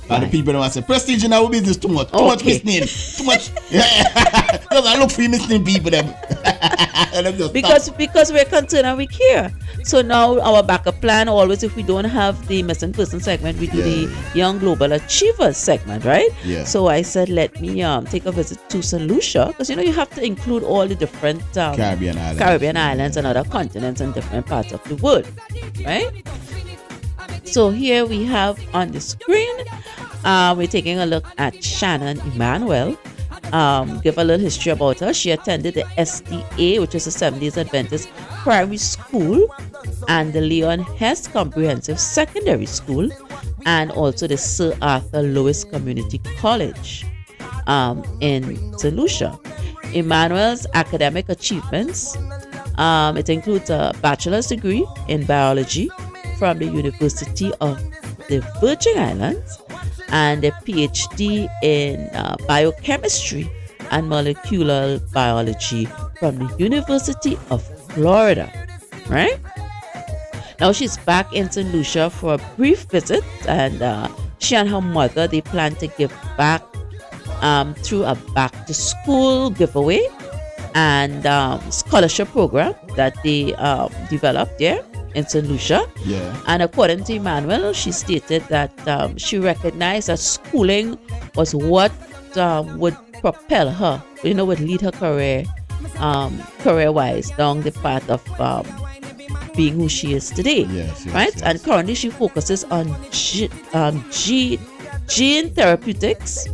And the people don't say, Prestige in our business too much. Too much listening. Too much. Because I look for you listening people them. because we're concerned and we care. So now our backup plan always, if we don't have the missing person segment, we do the Young Global Achievers segment, right? Yeah. So I said, let me take a visit to St. Lucia, because you know you have to include all the different Caribbean islands. And other continents and different parts of the world, right? So here we have on the screen, we're taking a look at Shannon Emmanuel. Give a little history about her. She attended the SDA, which is the Seventh-day Adventist Primary School, and the Leon Hess Comprehensive Secondary School, and also the Sir Arthur Lewis Community College in St. Lucia. Emmanuel's academic achievements, it includes a bachelor's degree in biology from the University of the Virgin Islands and a PhD in biochemistry and molecular biology from the University of Florida, right? Now she's back in St. Lucia for a brief visit, and she and her mother, they plan to give back through a back to school giveaway and scholarship program that they developed there in St. Lucia. Yeah. And according to Emmanuel, she stated that she recognized that schooling was what would propel her, would lead her career-wise down the path of being who she is today. Yes, right? yes. And currently she focuses on gene therapeutics.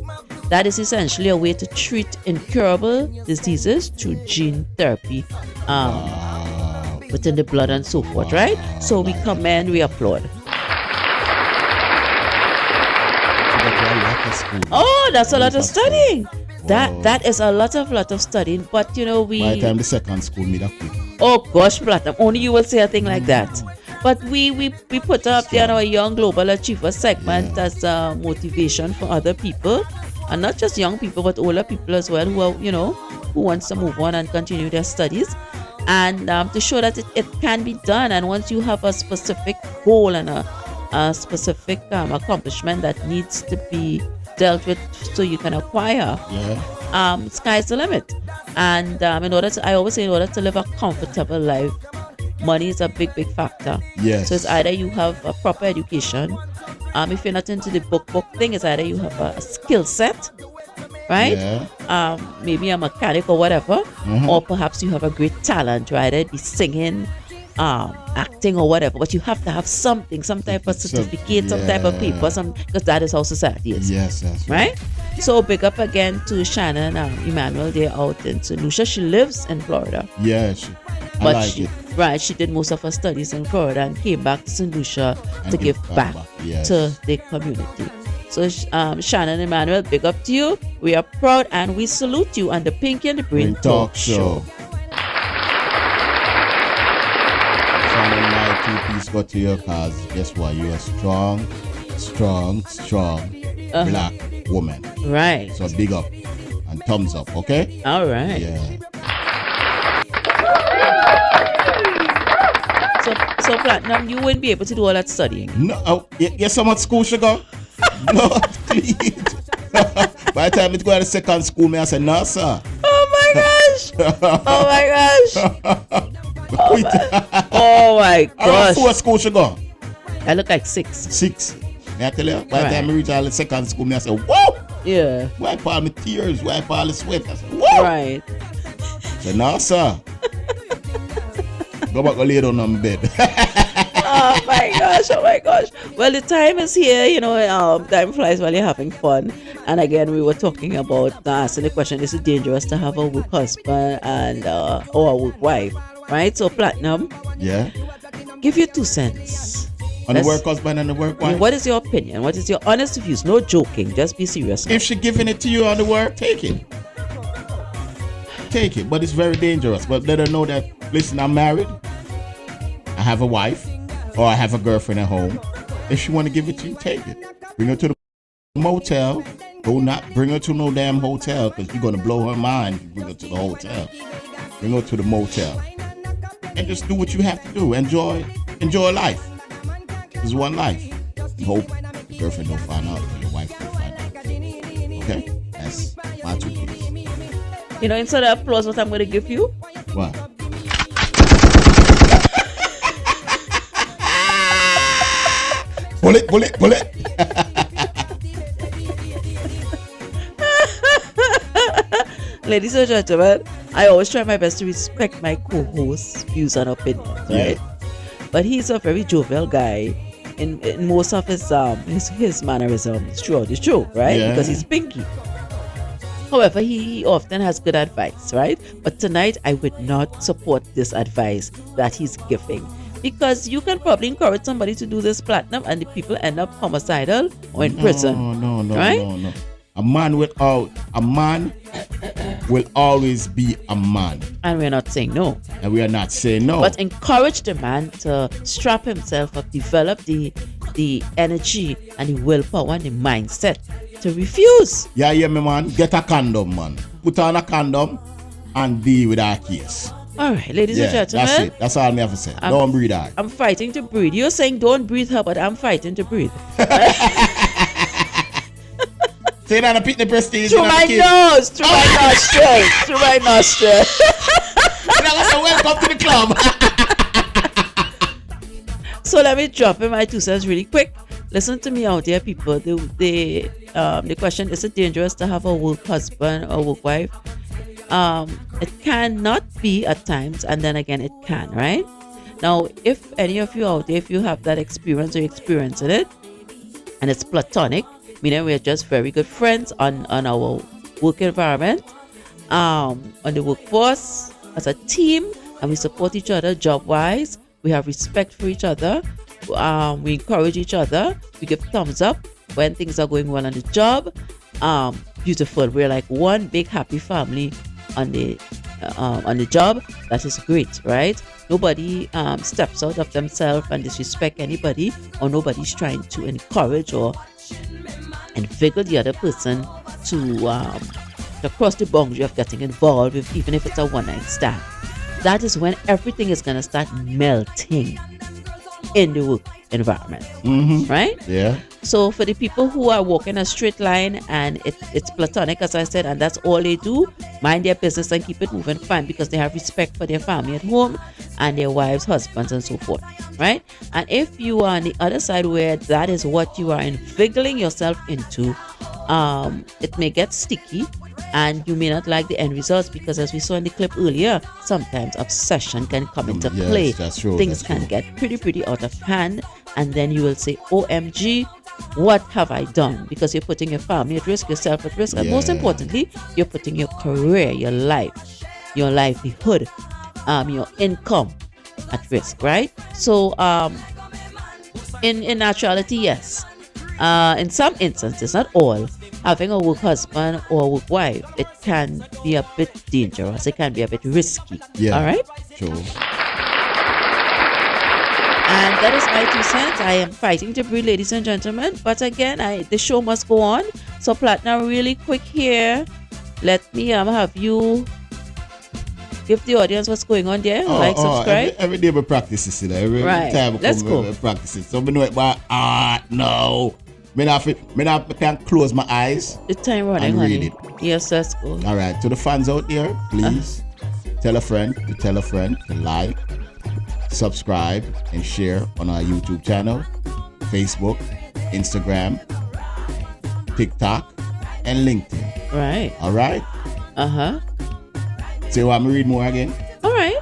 That is essentially a way to treat incurable diseases through gene therapy within the blood and so forth, right? So we commend, we applaud. Oh, that's a lot of studying. That is a lot of studying. But you know, By the time the second school meet up. Oh gosh, Platinum, only you will say a thing like that. But we put up there our Young Global Achiever segment as motivation for other people, and not just young people but older people as well, who are, who wants to move on and continue their studies, and to show that it can be done. And once you have a specific goal and a specific accomplishment that needs to be dealt with so you can acquire, sky's the limit. And I always say, in order to live a comfortable life, money is a big factor. Yes. So it's either you have a proper education. If you're not into the book thing, it's either you have a skill set, right? Yeah. Maybe a mechanic or whatever, or perhaps you have a great talent, right? It'd be singing, acting or whatever. But you have to have something, some type of certificate, some type of paper, because that is how society is. Yes, that's right. So big up again to Shannon Emmanuel. They're out in St. Lucia. She lives in Florida. Yes, I like it. Right, she did most of her studies in Florida and came back to St. Lucia to give back to the community. So Shannon Emmanuel, big up to you. We are proud and we salute you on the Pinky and the Brain Talk Show. Shannon, my two-piece got to your cause. Guess what? You're a strong black woman. Right. So big up and thumbs up, okay? All right. Yeah. So Platinum, you wouldn't be able to do all that studying. No, yes, how much school she go? No, please. By the time it go to the second school, I say, no, sir. Oh my gosh. Oh my gosh. Oh my gosh. Four school she go? I look like 6. 6. May I tell you? By the time I reach all the second school, me I say, whoa! Yeah. Wipe all my tears, wipe all the sweat. I say, whoa! Right. So no, sir. Go back and lay down on my bed. Oh my gosh. Well, the time is here, time flies while you're having fun. And again, we were talking about asking the question, is it dangerous to have a work husband and or a work wife? Right? So Platinum. Yeah. Give your 2 cents. On the work husband and the work wife? What is your opinion? What is your honest views? No joking. Just be serious now. If she giving it to you on the work, take it. Take it. But it's very dangerous. But let her know that, listen, I'm married. I have a wife. Or I have a girlfriend at home. If she want to give it to you, take it. Bring her to the motel. Go not bring her to no damn hotel because you're going to blow her mind if you bring her to the hotel. Bring her to the motel. And just do what you have to do. Enjoy life. There's one life. You hope your girlfriend don't find out or your wife don't find out. Okay? That's my 2 keys. Instead of applause, what I'm going to give you? What? Bullet. Ladies and gentlemen, I always try my best to respect my co-host's views and opinions, right? Yeah. But he's a very jovial guy in most of his mannerisms throughout the show, right? Yeah. Because he's Pinky. However, he often has good advice, right? But tonight, I would not support this advice that he's giving. Because you can probably encourage somebody to do this, Platinum, and the people end up homicidal or in prison. No. Right? No. A man will always be a man. And we're not saying no. And we are not saying no. But encourage the man to strap himself up, develop the energy and the willpower and the mindset to refuse. Yeah, me, man. Get a condom, man. Put on a condom and deal with our case. All right, ladies and gentlemen. That's it. That's all I have to say. Don't breathe her. I'm fighting to breathe. You're saying don't breathe her, but I'm fighting to breathe. Say that and pick the prestige. Through my nose. Through my nostril. Through my nostril. Welcome to the club. So let me drop in my 2 cents really quick. Listen to me out there, people. The question, is it dangerous to have a work husband or work wife? It cannot be at times, and then again it can, right? Now, if any of you out there, if you have that experience or you're experiencing it, and it's platonic, meaning we're just very good friends on our work environment, on the workforce, as a team, and we support each other job-wise, we have respect for each other, we encourage each other, we give thumbs up when things are going well on the job, beautiful, we're like one big happy family on the job. That is great, right? Nobody steps out of themselves and disrespect anybody, or nobody's trying to encourage or inveigle the other person to cross the boundary of getting involved with, even if it's a one-night stand. That is when everything is going to start melting in the work environment, right? Yeah. So for the people who are walking a straight line and it's platonic, as I said, and that's all they do, mind their business and keep it moving, fine, because they have respect for their family at home and their wives, husbands, and so forth, right? And if you are on the other side where that is what you are invigilating yourself into, it may get sticky and you may not like the end results, because as we saw in the clip earlier, sometimes obsession can come into play. That's true. Things can get pretty out of hand, and then you will say, OMG, what have I done? Because you're putting your family at risk, yourself at risk, and most importantly, you're putting your career, your life, your livelihood, your income at risk, right? So in actuality, yes, in some instances, not all, having a work husband or a work wife, it can be a bit dangerous, it can be a bit risky. All right, true. And that is my 2 cents. I am fighting to breathe, ladies and gentlemen. But again, the show must go on. So Platinum, really quick here. Let me have you give the audience what's going on there. Subscribe. Every day we practice this. Every time Let's go. We practice it. So we know it by no. I can close my eyes. The time running, and read honey. it. Yes, let's go. All right. To the fans out there, please tell a friend to like, subscribe, and share on our YouTube channel, Facebook, Instagram, TikTok, and LinkedIn. Right. All right? So you want me to read more again? All right.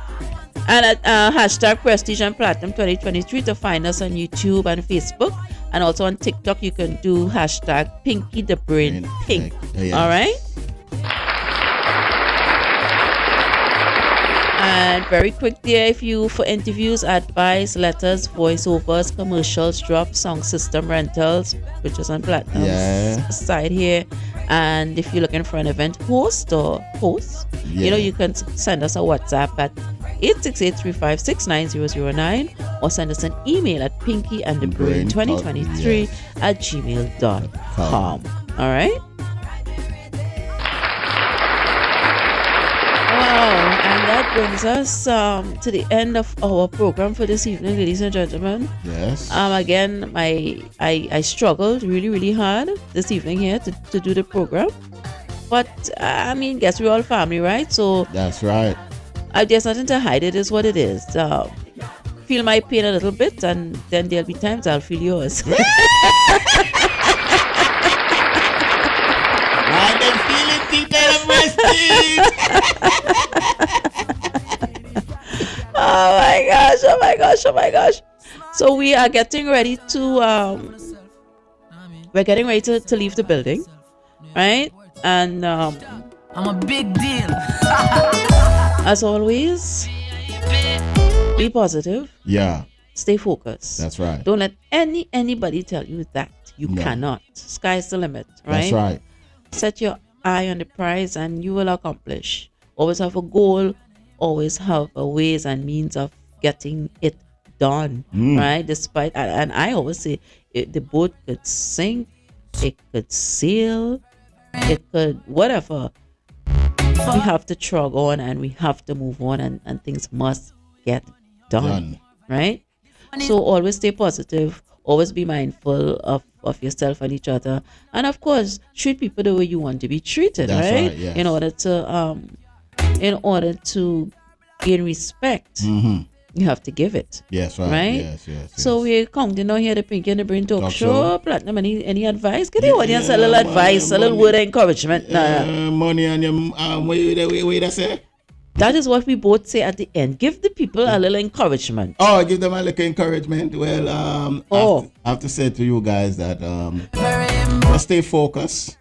And at hashtag Prestige and Platinum 2023 to find us on YouTube and Facebook. And also on TikTok, you can do hashtag Pinky the Brain Pink. Yes. All right? And very quick there, if you for interviews, advice, letters, voiceovers, commercials, drop, sound system rentals, which is on Platinum's side here. And if you're looking for an event host, you can send us a WhatsApp at 868-356-9009 or send us an email at pinkyandthebrain2023@gmail.com. All right? Wow, and that brings us to the end of our program for this evening, ladies and gentlemen. Yes. Again, I struggled really hard this evening here to do the program. But I mean, guess we're all family, right? So that's right. There's nothing to hide. It is what it is. Feel my pain a little bit, and then there'll be times I'll feel yours. Oh my gosh. So we are getting ready to leave the building, right? And I'm a big deal. As always, be positive. Yeah. Stay focused. That's right. Don't let anybody tell you that you cannot. Sky's the limit, right? That's right. Set your eye on the prize and you will accomplish. Always have a goal. Always have a ways and means of getting it done, right? Despite, and I always say, the boat could sink, it could sail, it could whatever. We have to trudge on and we have to move on, and things must get done. Right? So always stay positive, always be mindful of yourself and each other, and of course treat people the way you want to be treated. That's right? Yes. In order to gain respect, you have to give it. Yes, right. Yes. So we're counting on here the Pinky and the Brain Talk Show. Platinum, any advice? Give the audience a little advice, a little word of encouragement. Money on your way that say? That is what we both say at the end. Give the people a little encouragement. Oh, give them a little encouragement. Well, I have to say to you guys that just stay focused.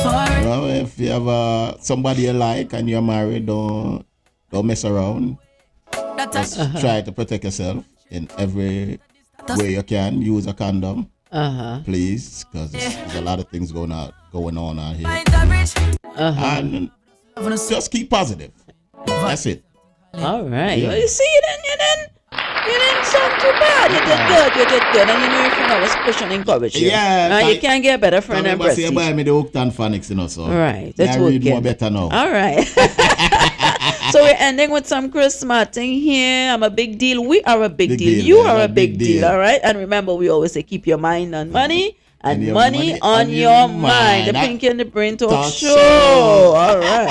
If you have somebody you like and you're married, don't mess around. Just try to protect yourself in every way you can. Use a condom, please, because there's a lot of things going on out here. And just keep positive. That's it. All right. Yeah. Well, you see, you didn't sound too bad. You did good. And you know your friend always push and encourage you. Yeah. You can't get a better friend than Prestige. You buy me the Octan Phonics, so. Right. That's I read more better now. All right. So we're ending with some Chris Martin here. I'm a big deal. We are a big deal. You are a big deal. All right. And remember, we always say keep your mind on money. And money on your mind. The Pinky and the Brain Talk Show. All right.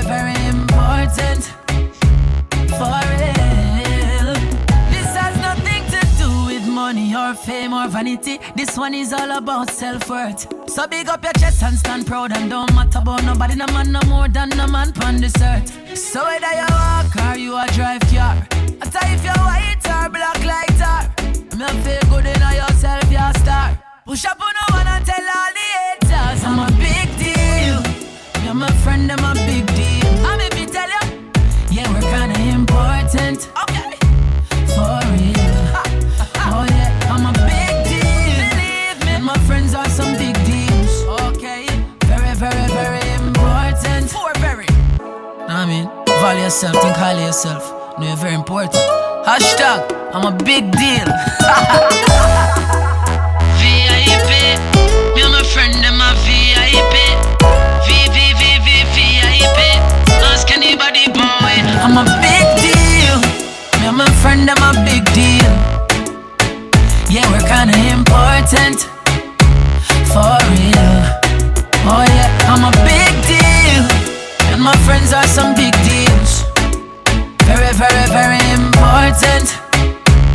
Very important for real. This has nothing to do with money or fame or vanity. This one is all about self-worth. So big up your chest and stand proud, and don't matter about nobody, no man no more than no man on this earth. So whether you walk or you a drive car, I tell you if you're white or black like tar, me feel good in yourself, you're a star. Push up on no one and tell all the haters I'm a big deal. You're my friend, I'm a big deal. I'm if you tell you, yeah, we're kinda important. Okay, for real. Oh yeah, I'm a big deal. Believe me, and my friends are some big deals. Okay, very important. Very. I mean, value yourself, think highly of yourself. No, you're very important. Hashtag, I'm a big deal. VIP, me and my friend, I'm a VIP. VIP. Ask anybody, boy. I'm a big deal. Me and my friend, I'm a big deal. Yeah, we're kinda important. For real.